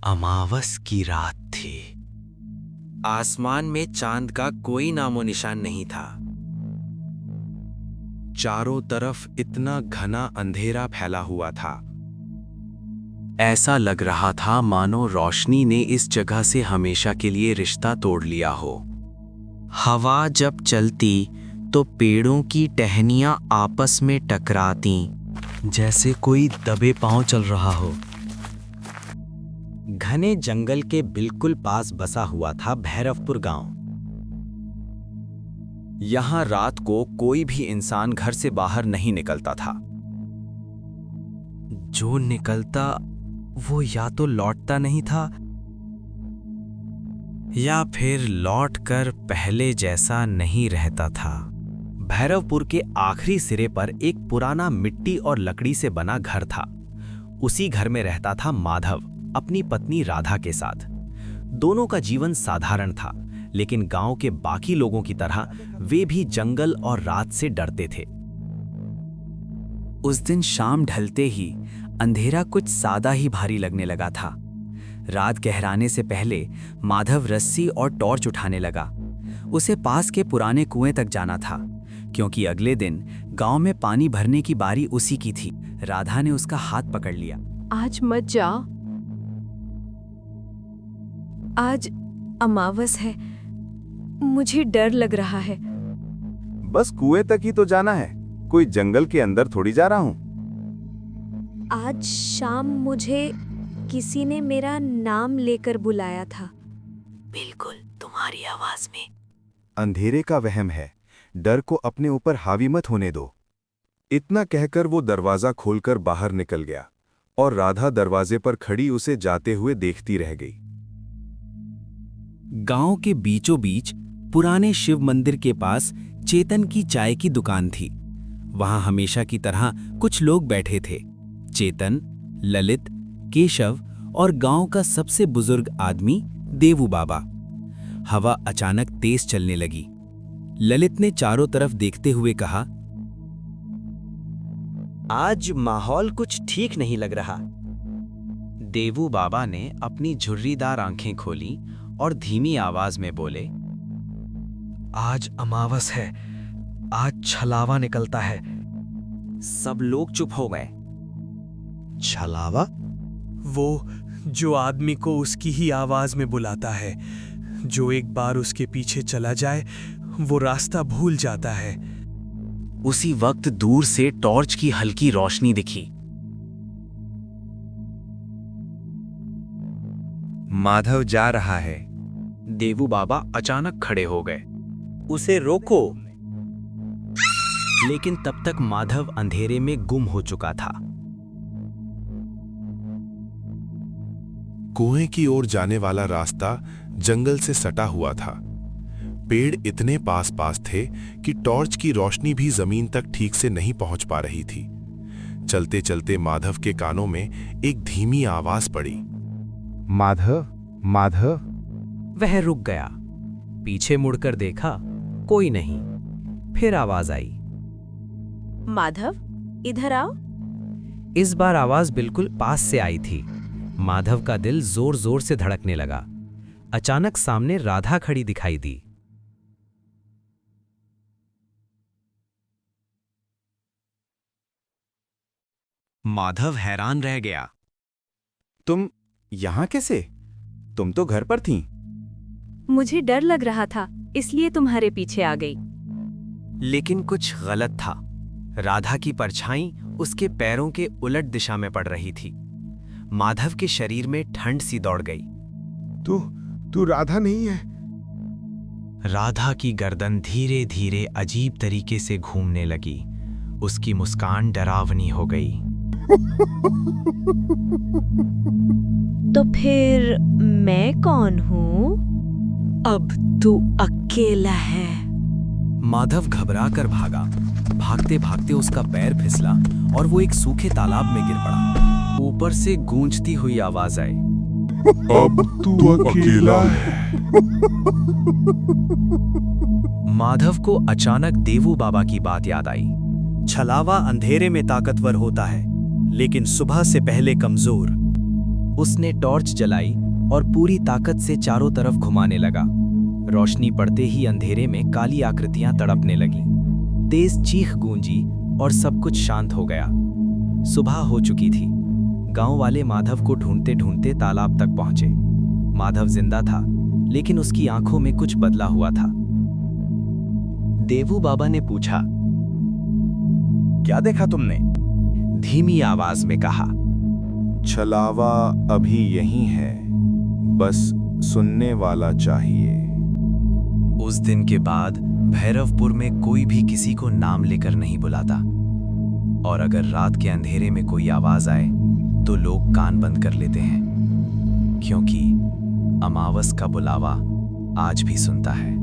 अमावस की रात थी। आसमान में चांद का कोई नामो निशान नहीं था। चारों तरफ इतना घना अंधेरा फैला हुआ था। ऐसा लग रहा था मानो रोशनी ने इस जगह से हमेशा के लिए रिश्ता तोड़ लिया हो। हवा जब चलती तो पेड़ों की टहनियां आपस में टकराती, जैसे कोई दबे पांव चल रहा हो। घने जंगल के बिल्कुल पास बसा हुआ था भैरवपुर गांव। यहां रात को कोई भी इंसान घर से बाहर नहीं निकलता था। जो निकलता वो या तो लौटता नहीं था या फिर लौटकर पहले जैसा नहीं रहता था। भैरवपुर के आखिरी सिरे पर एक पुराना मिट्टी और लकड़ी से बना घर था। उसी घर में रहता था माधव अपनी पत्नी राधा के साथ। दोनों का जीवन साधारण था, लेकिन गांव के बाकी लोगों की तरह वे भी जंगल और रात से डरते थे। उस दिन शाम ढलते ही अंधेरा कुछ सादा ही भारी लगने लगा था। रात गहराने से पहले माधव रस्सी और टॉर्च उठाने लगा। उसे पास के पुराने कुएं तक जाना था, क्योंकि अगले दिन गांव में पानी भरने की बारी उसी की थी। राधा ने उसका हाथ पकड़ लिया। आज मत जाओ, आज अमावस है, मुझे डर लग रहा है। बस कुएं तक ही तो जाना है, कोई जंगल के अंदर थोड़ी जा रहा हूं। आज शाम मुझे किसी ने मेरा नाम लेकर बुलाया था, बिल्कुल तुम्हारी आवाज में। अंधेरे का वहम है, डर को अपने ऊपर हावी मत होने दो। इतना कहकर वो दरवाजा खोलकर बाहर निकल गया और राधा दरवाजे पर खड़ी उसे जाते हुए देखती रह गई। गांव के बीचों बीच पुराने शिव मंदिर के पास चेतन की चाय की दुकान थी। वहां हमेशा की तरह कुछ लोग बैठे थे। चेतन, ललित, केशव और गांव का सबसे बुजुर्ग आदमी देवू बाबा। हवा अचानक तेज चलने लगी। ललित ने चारों तरफ देखते हुए कहा, आज माहौल कुछ ठीक नहीं लग रहा। देवू बाबा ने अपनी झुर्रीदार आंखें खोली और धीमी आवाज में बोले, आज अमावस है, आज छलावा निकलता है। सब लोग चुप हो गए। छलावा? वो जो आदमी को उसकी ही आवाज में बुलाता है, जो एक बार उसके पीछे चला जाए वो रास्ता भूल जाता है। उसी वक्त दूर से टॉर्च की हल्की रोशनी दिखी। माधव जा रहा है। देवू बाबा अचानक खड़े हो गए। उसे रोको। लेकिन तब तक माधव अंधेरे में गुम हो चुका था। कुएं की ओर जाने वाला रास्ता जंगल से सटा हुआ था। पेड़ इतने पास पास थे कि टॉर्च की रोशनी भी जमीन तक ठीक से नहीं पहुंच पा रही थी। चलते चलते माधव के कानों में एक धीमी आवाज पड़ी, माधव, माधव। वह रुक गया। पीछे मुड़कर देखा, कोई नहीं। फिर आवाज आई, माधव, इधर आओ। इस बार आवाज बिल्कुल पास से आई थी। माधव का दिल जोर जोर से धड़कने लगा। अचानक सामने राधा खड़ी दिखाई दी। माधव हैरान रह गया। तुम यहां कैसे? तुम तो घर पर थीं। मुझे डर लग रहा था, इसलिए तुम्हारे पीछे आ गई। लेकिन कुछ गलत था। राधा की परछाई उसके पैरों के उलट दिशा में पड़ रही थी। माधव के शरीर में ठंड सी दौड़ गई। तू राधा नहीं है? राधा की गर्दन धीरे धीरे अजीब तरीके से घूमने लगी। उसकी मुस्कान डरावनी हो गई। तो फिर मैं कौन हूँ? अब तू अकेला है। माधव घबरा कर भागा। भागते भागते उसका पैर फिसला और वो एक सूखे तालाब में गिर पड़ा। ऊपर से गूंजती हुई आवाज आई, अब तू अकेला है। माधव को अचानक देवू बाबा की बात याद आई। छलावा अंधेरे में ताकतवर होता है, लेकिन सुबह से पहले कमजोर। उसने टॉर्च जलाई और पूरी ताकत से चारों तरफ घुमाने लगा। रोशनी पड़ते ही अंधेरे में काली आकृतियां तड़पने लगीं। तेज चीख गूंजी और सब कुछ शांत हो गया। सुबह हो चुकी थी। गांव वाले माधव को ढूंढते ढूंढते तालाब तक पहुंचे। माधव जिंदा था, लेकिन उसकी आंखों में कुछ बदला हुआ था। देवू बाबा ने पूछा, क्या देखा तुमने? धीमी आवाज में कहा, छलावा अभी यहीं है, बस सुनने वाला चाहिए। उस दिन के बाद भैरवपुर में कोई भी किसी को नाम लेकर नहीं बुलाता, और अगर रात के अंधेरे में कोई आवाज आए तो लोग कान बंद कर लेते हैं, क्योंकि अमावस का बुलावा आज भी सुनता है।